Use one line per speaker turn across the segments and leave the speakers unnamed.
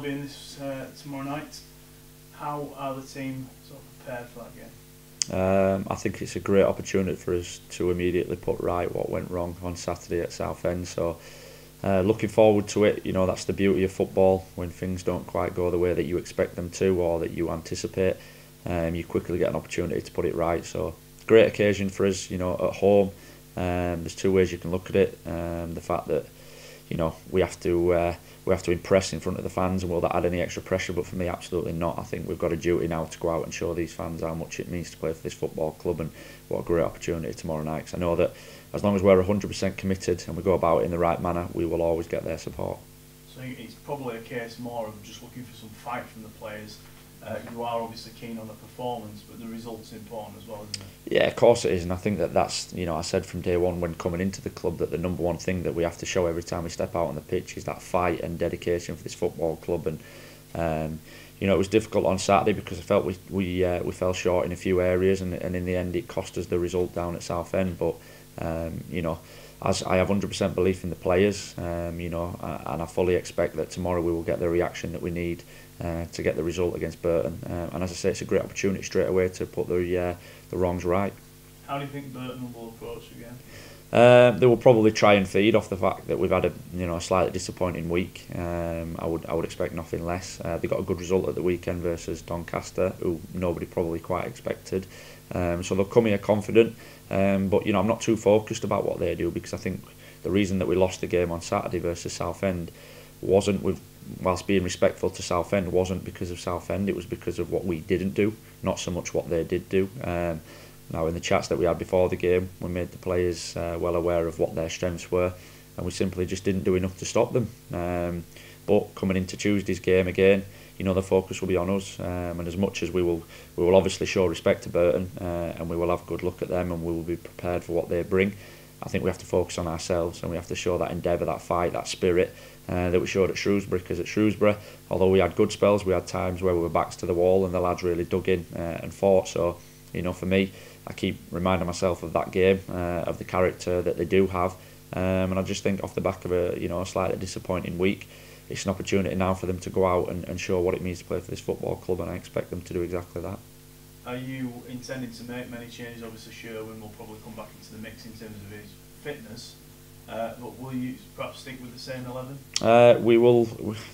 Albion tomorrow night. How are the team sort of prepared for that game?
I think it's a great opportunity for us to immediately put right what went wrong on Saturday at Southend. So looking forward to it. You know, that's the beauty of football. When things don't quite go the way that you expect them to or that you anticipate, you quickly get an opportunity to put it right. So great occasion for us, you know, at home. There's two ways you can look at it. The fact that, you know, we have to impress in front of the fans, and will that add any extra pressure? But for me, absolutely not. I think we've got a duty now to go out and show these fans how much it means to play for this football club, and what a great opportunity tomorrow night. Cause I know that as long as we're 100% committed and we go about it in the right manner, we will always get their support.
So it's probably a case more of just looking for some fight from the players. You are obviously keen on the performance, but the result's important as well, isn't it?
Yeah, of course it is, and I think that's, you know, I said from day one when coming into the club that the number one thing that we have to show every time we step out on the pitch is that fight and dedication for this football club. And you know, it was difficult on Saturday because I felt we fell short in a few areas, and in the end it cost us the result down at Southend. But you know, as I have 100% belief in the players, you know, and I fully expect that tomorrow we will get the reaction that we need to get the result against Burton. And as I say, it's a great opportunity straight away to put the wrongs right.
How do you think Burton will approach the game?
They will probably try and feed off the fact that we've had a slightly disappointing week. I would expect nothing less. They got a good result at the weekend versus Doncaster, who nobody probably quite expected. So they'll come here confident. But you know, I'm not too focused about what they do, because I think the reason that we lost the game on Saturday versus Southend wasn't, whilst being respectful to Southend, wasn't because of Southend. It was because of what we didn't do, not so much what they did do. Now, in the chats that we had before the game, we made the players well aware of what their strengths were, and we simply just didn't do enough to stop them. But coming into Tuesday's game again, you know, the focus will be on us, and as much as we will obviously show respect to Burton, and we will have a good look at them, and we will be prepared for what they bring. I think we have to focus on ourselves, and we have to show that endeavour, that fight, that spirit that we showed at Shrewsbury. Because at Shrewsbury, although we had good spells, we had times where we were backs to the wall and the lads really dug in and fought. So, you know, for me, I keep reminding myself of that game, of the character that they do have, and I just think off the back of a slightly disappointing week, it's an opportunity now for them to go out and show what it means to play for this football club, and I expect them to do exactly that.
Are you intending to make many changes? Obviously Sherwin will probably come back into the mix in terms of his fitness, but will you perhaps stick with the same 11?
We will.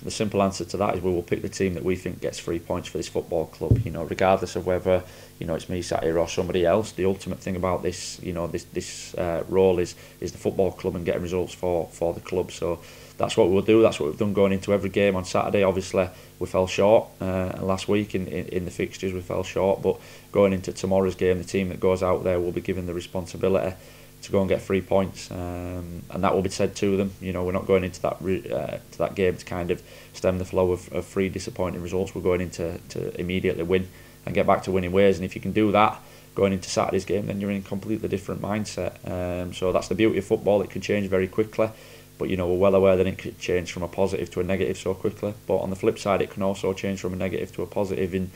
The simple answer to that is we will pick the team that we think gets 3 points for this football club. You know, regardless of whether, you know, it's me sat here or somebody else. The ultimate thing about this, you know, this role is the football club and getting results for the club. So that's what we'll do. That's what we've done going into every game. On Saturday, obviously we fell short. Last week in the fixtures we fell short. But going into tomorrow's game, the team that goes out there will be given the responsibility to go and get 3 points, and that will be said to them. You know, we're not going into that game to kind of stem the flow of 3 disappointing results. We're going into to immediately win and get back to winning ways. And if you can do that going into Saturday's game, then you're in a completely different mindset. So that's the beauty of football. It can change very quickly. But you know, we're well aware that it could change from a positive to a negative so quickly. But on the flip side, it can also change from a negative to a positive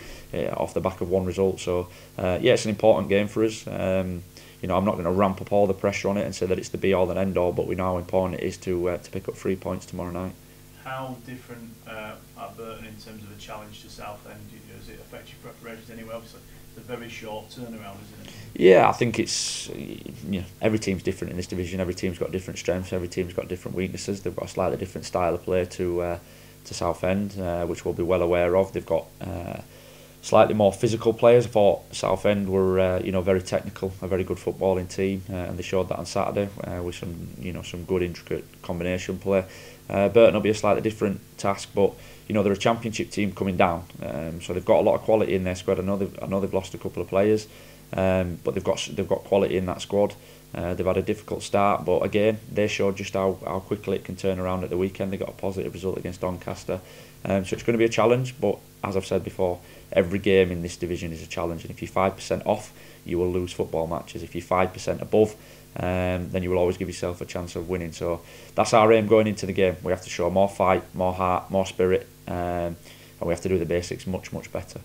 off the back of one result. So yeah, it's an important game for us. You know, I'm not going to ramp up all the pressure on it and say that it's the be all and end all, but we know how important it is to pick up 3 points tomorrow night.
How different are Burton in terms of a challenge to Southend? Does it affect your preparations anyway? Obviously, it's a very short turnaround, isn't it?
Yeah, I think it's, you know, every team's different in this division. Every team's got different strengths. Every team's got different weaknesses. They've got a slightly different style of play to Southend, which we'll be well aware of. They've got slightly more physical players. I thought Southend were very technical, a very good footballing team, and they showed that on Saturday with some good intricate combination play. Burton will be a slightly different task, but you know, they're a championship team coming down, so they've got a lot of quality in their squad. I know they've lost a couple of players, but they've got quality in that squad. They've had a difficult start, but again, they showed just how quickly it can turn around at the weekend. They got a positive result against Doncaster, so it's going to be a challenge. But as I've said before, every game in this division is a challenge, and if you're 5% off, you will lose football matches. If you're 5% above, then you will always give yourself a chance of winning. So that's our aim going into the game. We have to show more fight, more heart, more spirit, and we have to do the basics much, much better.